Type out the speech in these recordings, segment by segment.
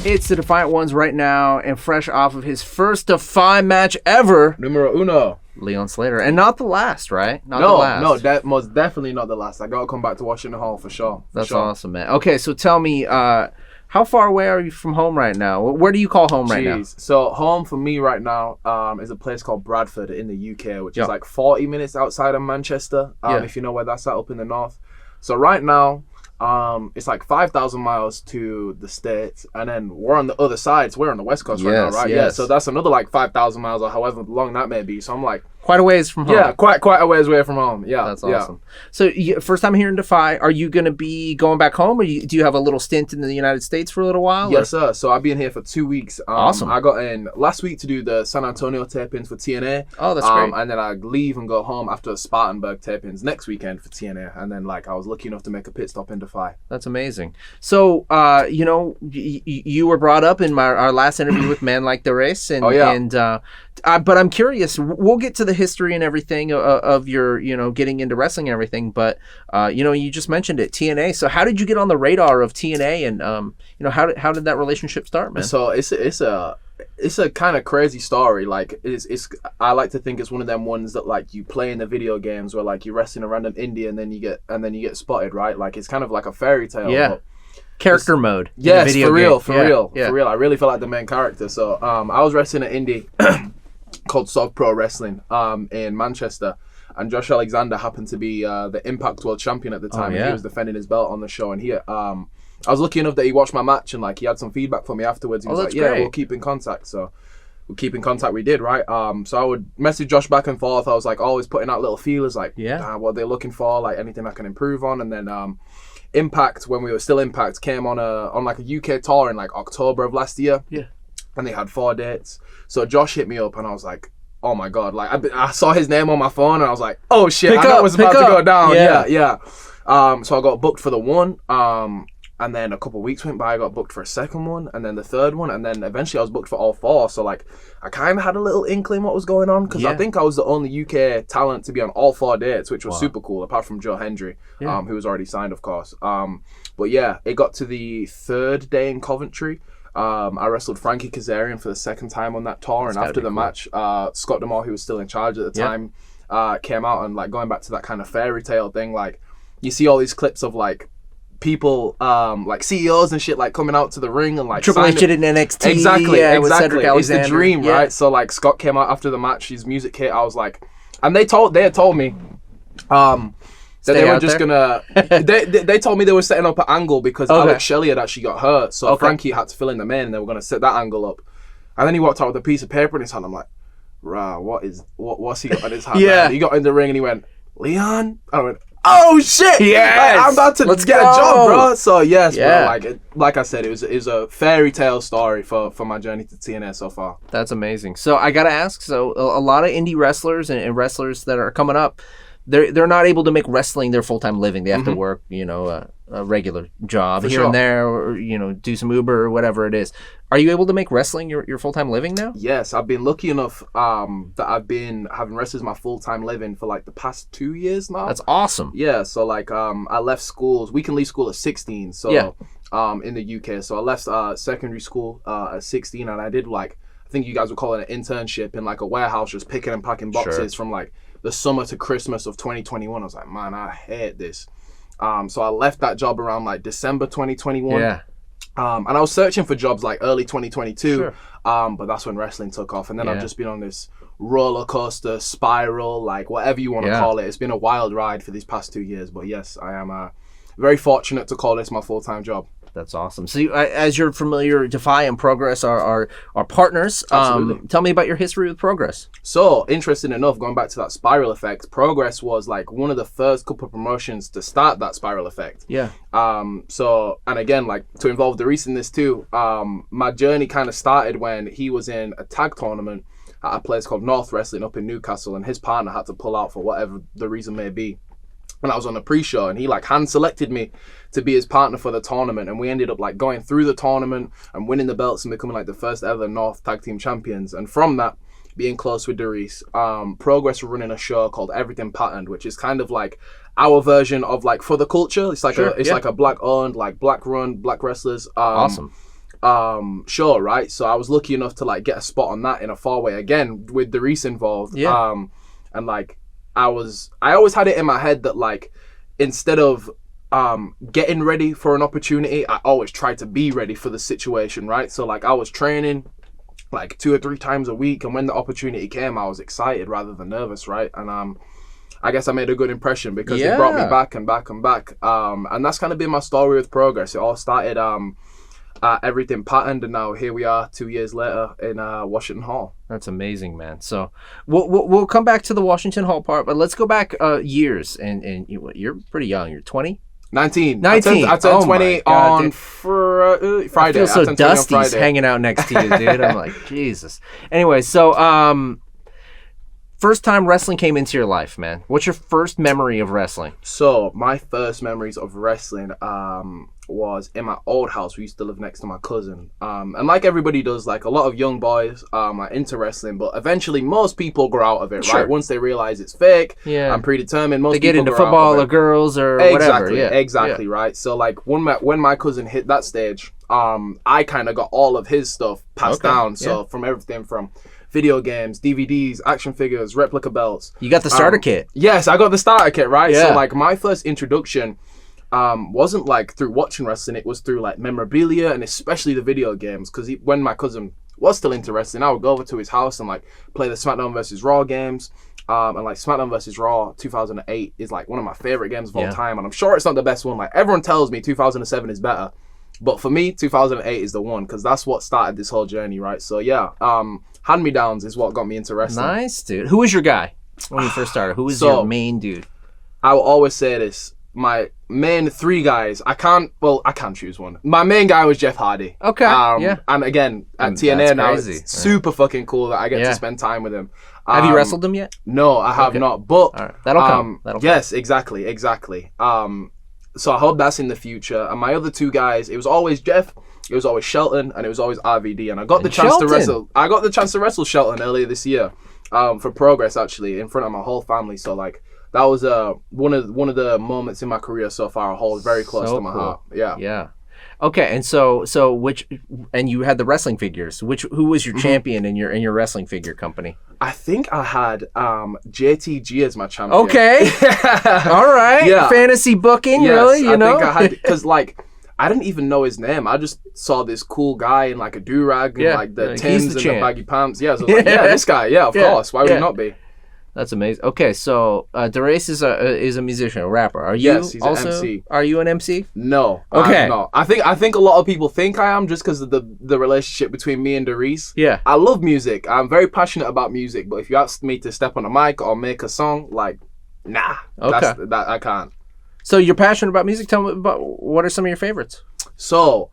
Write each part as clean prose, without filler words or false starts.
It's the Defiant Ones right now, and fresh off of his first Defy match ever, Numero uno. Leon Slater. And not the last, right? Not no, the last. No, that most definitely not the last. I gotta come back to Washington Hall for sure. That's awesome, man. Okay, so tell me, how far away are you from home right now? Where do you call home right now? So home for me right now is a place called Bradford in the UK, which is like 40 minutes outside of Manchester, if you know where that's at, up in the north. So right now, it's like 5,000 miles to the States, and then we're on the other side. So we're on the West Coast right now, right? Yes. Yeah, so that's another like 5,000 miles or however long that may be. So I'm like, quite a ways from home. Yeah, quite a ways away from home. Yeah, that's awesome. So first time here in Defy, are you going to be going back home, or do you have a little stint in the United States for a little while? Yes, sir. So I've been here for 2 weeks. Awesome. I got in last week to do the San Antonio tapings for TNA. Oh, that's great. And then I leave and go home after the Spartanburg tapings next weekend for TNA. And then I was lucky enough to make a pit stop in Defy. That's amazing. So you were brought up in our last interview with Man Like the Race, and but I'm curious. We'll get to the history and everything of your, getting into wrestling and everything. But you just mentioned it, TNA. So how did you get on the radar of TNA, and how did that relationship start, man? So it's a kind of crazy story. I like to think it's one of them ones that you play in the video games where you're wrestling a random indie and then you get spotted, right? It's kind of like a fairy tale. Yeah. Character mode. Yes, for real. I really felt like the main character. So I was wrestling an indie called Soft Pro Wrestling in Manchester, and Josh Alexander happened to be the Impact World Champion at the time. And he was defending his belt on the show, and I was lucky enough that he watched my match and he had some feedback for me afterwards. He was like, "Yeah, we'll keep in contact." So we'll keep in contact. We did, right? So I would message Josh back and forth. I was always putting out little feelers, what they're looking for, anything I can improve on. And then Impact, when we were still Impact, came on a UK tour in October of last year. Yeah. And they had 4 dates. So Josh hit me up and I was like, oh my God. I saw his name on my phone and I was like, oh shit, I know it was about to go down. Yeah. So I got booked for the one. And then a couple of weeks went by, I got booked for a second one, and then the third one, and then eventually I was booked for all 4. So I kind of had a little inkling what was going on, because I think I was the only UK talent to be on all 4 dates, which was super cool, apart from Joe Hendry, who was already signed, of course. But yeah, it got to the 3rd day in Coventry. I wrestled Frankie Kazarian for the 2nd time on that tour, and after the match, Scott Demore, who was still in charge at the time, came out, and going back to that kind of fairy tale thing, you see all these clips of people CEOs and shit coming out to the ring and Triple H did it in NXT. Exactly. It's the dream, yeah. right? So Scott came out after the match, his music hit. I was and they had told me that they were just gonna they told me they were setting up an angle because Alex Shelley had actually got hurt, so Frankie had to fill in the main and they were gonna set that angle up. And then he walked out with a piece of paper in his hand. I'm like, rah, what's he got in his hand? Yeah. He got in the ring and he went, Leon? I went, oh shit! Yes! I'm about to get a job, bro. So yes, bro. Like I said, it was a fairy tale story for my journey to TNA so far. That's amazing. So I gotta ask. So a lot of indie wrestlers and wrestlers that are coming up, they're not able to make wrestling their full-time living. They have to work, a regular job here and there, or do some Uber or whatever it is. Are you able to make wrestling your full-time living now? Yes, I've been lucky enough that I've been having wrestling as my full-time living for the past 2 years now. That's awesome. Yeah, so I left schools. We can leave school at 16. So in the UK, so I left secondary school at 16, and I did I think you guys would call it an internship in a warehouse, just picking and packing boxes from the summer to Christmas of 2021. I was like, man, I hate this. So I left that job around December 2021. Yeah. And I was searching for jobs early 2022, but that's when wrestling took off. And then I've just been on this roller coaster spiral, whatever you want to call it. It's been a wild ride for these past 2 years. But yes, I am very fortunate to call this my full-time job. That's awesome. So as you're familiar, Defy and Progress are partners. Absolutely. Tell me about your history with Progress. So, interesting enough, going back to that spiral effect, Progress was one of the first couple of promotions to start that spiral effect. Yeah. So, and again, to involve Darius in this too, my journey kind of started when he was in a tag tournament at a place called North Wrestling up in Newcastle, and his partner had to pull out for whatever the reason may be. And I was on a pre-show, and he hand selected me to be his partner for the tournament, and we ended up going through the tournament and winning the belts and becoming the first ever North Tag Team Champions. And from that, being close with Diers, Progress were running a show called Everything Patterned, which is kind of like our version of like For the Culture. It's like like a black owned, like black run, black wrestlers. Awesome. Show, right? So I was lucky enough to like get a spot on that in a four-way again with Diers involved. Yeah. And like I always had it in my head that like instead of getting ready for an opportunity, I always tried to be ready for the situation, right? So like I was training like 2 or 3 times a week, and when the opportunity came, I was excited rather than nervous, right? And I guess I made a good impression because they brought me back and back and back. And that's kind of been my story with Progress. It all started Everything Patterned, and now here we are 2 years later in Washington Hall. That's amazing, man. So we'll come back to the Washington Hall part, but let's go back years. And you're pretty young. You're 20? 19. 19. I turned 20 God, on Friday. I feel so Dusty's hanging out next to you, dude. I'm like, Jesus. Anyway, so first time wrestling came into your life, man. What's your first memory of wrestling? So my first memories of wrestling was in my old house. We used to live next to my cousin. And like everybody does, like a lot of young boys are into wrestling, but eventually most people grow out of it, right? Once they realize it's fake and predetermined, most they get people into football or girls or whatever. Exactly, right? So like when my cousin hit that stage, I kind of got all of his stuff passed down. So from everything from video games, DVDs, action figures, replica belts. You got the starter kit. Yes, I got the starter kit, right? So like my first introduction wasn't like through watching wrestling, it was through like memorabilia and especially the video games, because when my cousin was still into wrestling, I would go over to his house and like play the SmackDown vs. Raw games. And like SmackDown vs. Raw 2008 is like one of my favorite games of all time, and I'm sure it's not the best one. Like everyone tells me 2007 is better, but for me 2008 is the one, because that's what started this whole journey, right? So hand-me-downs is what got me into wrestling. Nice, dude. Who was your guy when you first started? Who was your main dude? I will always say this. My main 3 guys, I can't choose one. My main guy was Jeff Hardy. Okay. And again, at TNA now, it's super fucking cool that I get to spend time with him. Have you wrestled him yet? No, I have not. But that'll come. Yes, exactly. So I hope that's in the future. And my other 2 guys, it was always Jeff, it was always Shelton, and it was always RVD. And I got the chance to wrestle. I got the chance to wrestle Shelton earlier this year, for Progress actually, in front of my whole family. So like that was one of the moments in my career so far I hold very close to my heart. Yeah. Okay, and so you had the wrestling figures. Who was your champion in your wrestling figure company? I think I had JTG as my champion. Okay. All right. Yeah. Fantasy booking, really? I think I had, because like I didn't even know his name. I just saw this cool guy in like a do-rag and like the Timbs and the baggy pants. Yeah, so I was like, this guy. Yeah, of course. Why would he not be? That's amazing. Okay, so Diers is a musician, a rapper. Are you he's also an MC. Are you an MC? No. Okay. I'm not. I think a lot of people think I am just because of the relationship between me and Diers. Yeah. I love music. I'm very passionate about music, but if you ask me to step on a mic or make a song, like, nah. Okay. That I can't. So you're passionate about music. Tell me about what are some of your favorites? So,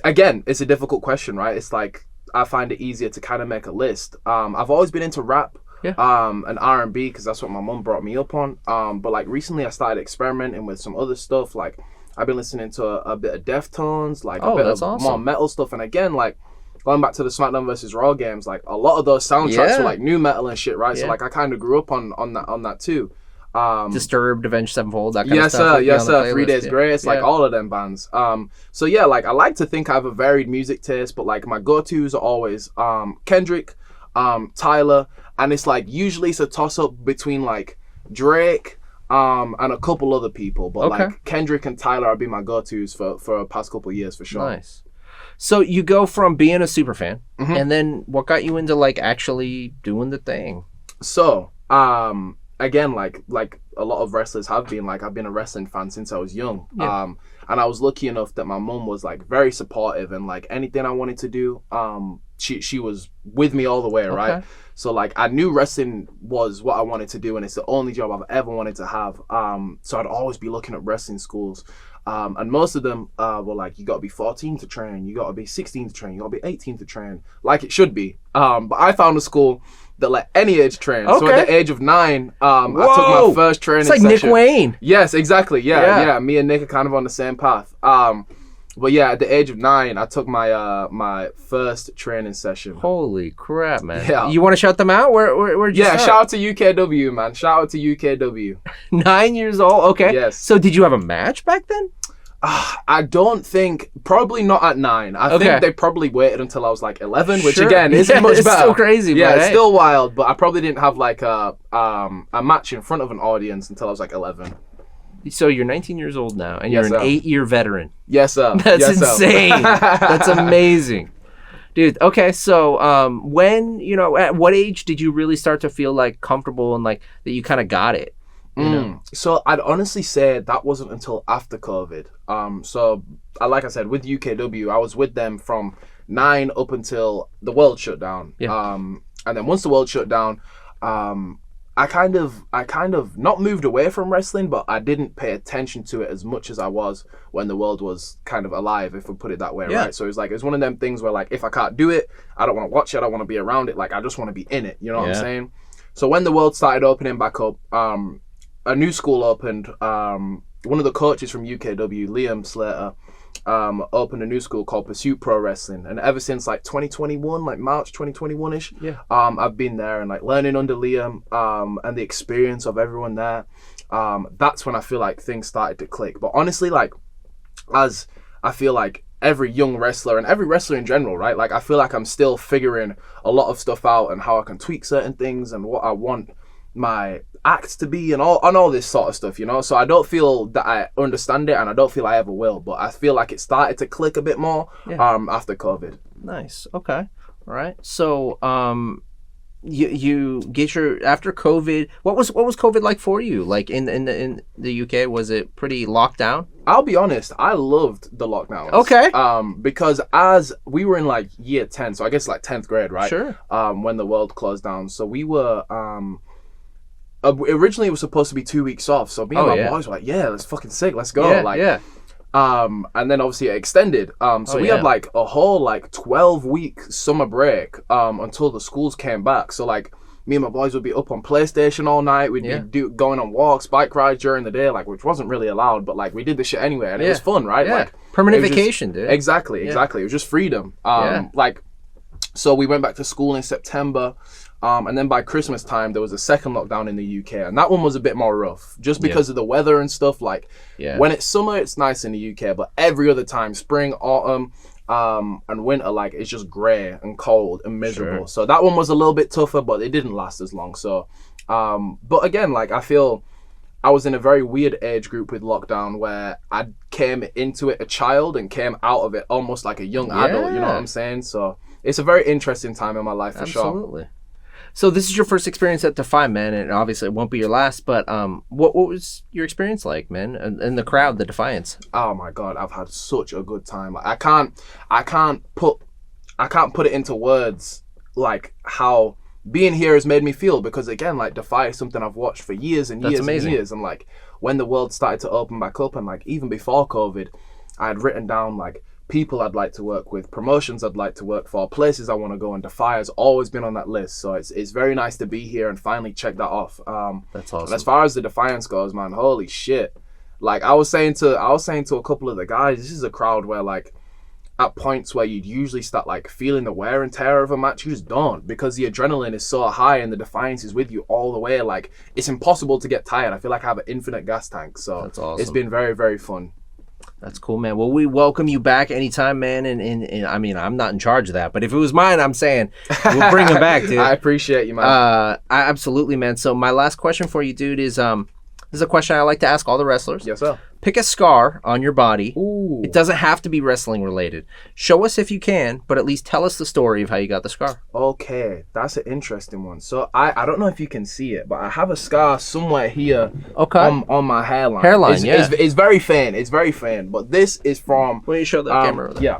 again, it's a difficult question, right? It's like I find it easier to kind of make a list. I've always been into rap. Yeah. And R&B, because that's what my mom brought me up on. But like recently I started experimenting with some other stuff. Like I've been listening to a bit of Deftones, like a bit of more metal stuff. And again, like going back to the SmackDown vs. Raw games, like a lot of those soundtracks were like new metal and shit, right? So like I kind of grew up on that too. Disturbed, Avenged Sevenfold, that kind of yes stuff. Yes sir. 3 Days Grace, like all of them bands. So yeah, like I like to think I have a varied music taste, but like my go-tos are always Kendrick, Tyler, and it's like usually it's a toss-up between like Drake and a couple other people, but like Kendrick and Tyler have been my go-tos for the past couple of years for sure. Nice. So you go from being a super fan, and then what got you into like actually doing the thing? So again, like a lot of wrestlers have been, like I've been a wrestling fan since I was young. And I was lucky enough that my mom was like very supportive, and like anything I wanted to do, she was with me all the way, right? So like I knew wrestling was what I wanted to do, and it's the only job I've ever wanted to have. So I'd always be looking at wrestling schools. And most of them were like, you got to be 14 to train, you got to be 16 to train, you got to be 18 to train, like it should be. But I found a school that let any age train. So at the age of 9, I took my first training session. It's like Nick Wayne. Yes, exactly. Yeah. Me and Nick are kind of on the same path. But yeah, at the age of 9, I took my my first training session. Holy crap, man! Yeah. You want to shout them out? Where'd you start? Shout out to UKW, man. Shout out to UKW. 9 years old. Okay. Yes. So did you have a match back then? I don't think, probably not at 9. I think they probably waited until I was like 11, which again isn't much better. It's still crazy. Yeah, but it's still wild, but I probably didn't have like a match in front of an audience until I was like 11. So you're 19 years old now, and you're an 8-year veteran. Yes, sir. That's insane. That's amazing. Dude, okay, so when, at what age did you really start to feel like comfortable and like that you kind of got it? You know? So I'd honestly say that wasn't until after COVID. So like I said, with UKW, I was with them from 9 up until the world shut down. Yeah. And then once the world shut down, I kind of not moved away from wrestling, but I didn't pay attention to it as much as I was when the world was kind of alive, if we put it that way, right? So it's one of them things where like, if I can't do it, I don't want to watch it, I don't want to be around it, like I just want to be in it, you know what I'm saying? So when the world started opening back up, a new school opened. One of the coaches from UKW, Leon Slater, opened a new school called Pursuit Pro Wrestling, and ever since like 2021, like March 2021ish, I've been there and like learning under Liam, and the experience of everyone there. That's when I feel like things started to click. But honestly, like, as I feel like every young wrestler and every wrestler in general, right? Like, I feel like I'm still figuring a lot of stuff out and how I can tweak certain things and what I want my act to be and all this sort of stuff, so I don't feel that I understand it, and I don't feel I ever will, but I feel like it started to click a bit more after COVID. Nice. Okay. All right. So you get your, after COVID, what was COVID like for you? Like in the UK, was it pretty locked down? I'll be honest, I loved the lockdowns. Okay. Because as we were in like year 10, so I guess like 10th grade, right? Sure. When the world closed down, so we were originally it was supposed to be 2 weeks off, so me and my boys were like, yeah, let's fucking sick, let's go. And then obviously it extended. So we had like a whole like 12-week summer break until the schools came back. So like me and my boys would be up on PlayStation all night. We'd be going on walks, bike rides during the day, like, which wasn't really allowed, but like we did the shit anyway, and it was fun, right? Yeah. Like permanent vacation, dude. Exactly. It was just freedom. Like, so we went back to school in September. And then by Christmas time, there was a second lockdown in the UK, and that one was a bit more rough, just because of the weather and stuff. Like, when it's summer, it's nice in the UK, but every other time, spring, autumn, and winter, like, it's just grey and cold and miserable. So that one was a little bit tougher, but it didn't last as long. So, but again, like, I feel I was in a very weird age group with lockdown where I came into it a child and came out of it almost like a young adult, you know what I'm saying? So it's a very interesting time in my life for sure. Absolutely. So this is your first experience at Defiant, man, and obviously it won't be your last, but what was your experience like, man, and the crowd, the Defiance? Oh my God, I've had such a good time. I can't put it into words, like how being here has made me feel, because again, like, Defy is something I've watched for years and years and years, and like when the world started to open back up, and like even before COVID, I had written down like people I'd like to work with, promotions I'd like to work for, places I want to go, and Defy has always been on that list. So it's very nice to be here and finally check that off. That's awesome. As far as the Defiance goes, man, holy shit. Like I was saying to a couple of the guys, this is a crowd where like at points where you'd usually start like feeling the wear and tear of a match, you just don't, because the adrenaline is so high and the Defiance is with you all the way. Like, it's impossible to get tired. I feel like I have an infinite gas tank. So that's awesome. It's been very, very fun. That's cool, man. Well, we welcome you back anytime, man. And I mean, I'm not in charge of that, but if it was mine, I'm saying we'll bring him back, dude. I appreciate you, man. Absolutely, man. So my last question for you, dude, is this is a question I like to ask all the wrestlers. Yes, sir. Pick a scar on your body. Ooh. It doesn't have to be wrestling related. Show us if you can, but at least tell us the story of how you got the scar. Okay, that's an interesting one. So I don't know if you can see it, but I have a scar somewhere here on my hairline. It's very faint. It's very faint. But this is from... Why don't you show that camera? Yeah.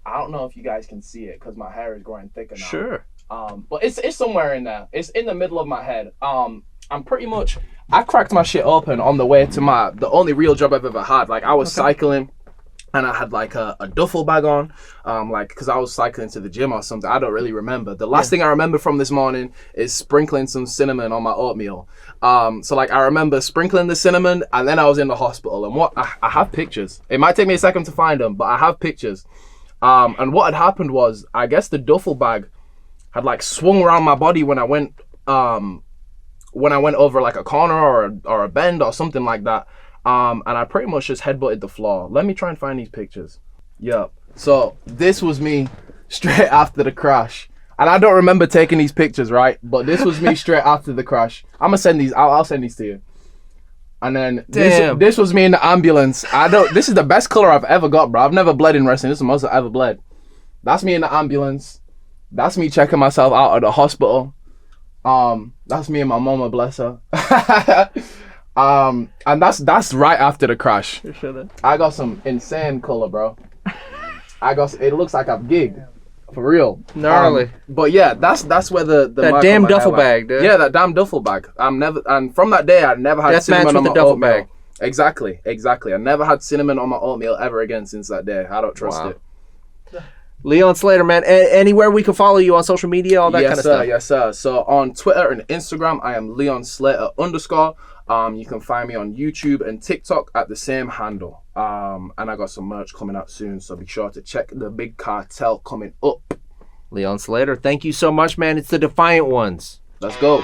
I don't know if you guys can see it because my hair is growing thicker now. Sure. But it's somewhere in there. It's in the middle of my head. I'm pretty much... I cracked my shit open on the way to the only real job I've ever had. Like, I was cycling. and I had like a duffel bag on, like because I was cycling to the gym or something. I don't really remember. The last thing I remember from this morning is sprinkling some cinnamon on my oatmeal. So like I remember sprinkling the cinnamon, and then I was in the hospital. And what I have pictures. It might take me a second to find them, but I have pictures. And what had happened was, I guess the duffel bag had like swung around my body when I went over like a corner or a bend or something like that. And I pretty much just headbutted the floor. Let me try and find these pictures. Yep. So this was me straight after the crash. And I don't remember taking these pictures, right? But this was me straight after the crash. I'm gonna send these. I'll send these to you. And then this was me in the ambulance. This is the best color I've ever got, bro. I've never bled in wrestling. This is the most I've ever bled. That's me in the ambulance. That's me checking myself out of the hospital. That's me and my mama, bless her. And that's right after the crash. I got some insane color, bro. It looks like I've gigged. For real. Gnarly. But yeah, that's where the that damn duffel bag, dude. Yeah, that damn duffel bag. And from that day I never had cinnamon on my duffel bag. Exactly. I never had cinnamon on my oatmeal ever again since that day. I don't trust it. Leon Slater, man. Anywhere we can follow you on social media, all that kind of stuff. Yes, sir. So on Twitter and Instagram, I am Leon Slater _. You can find me on YouTube and TikTok at the same handle. And I got some merch coming out soon, so be sure to check the big cartel coming up. Leon Slater, thank you so much, man. It's the Defiant Ones. Let's go.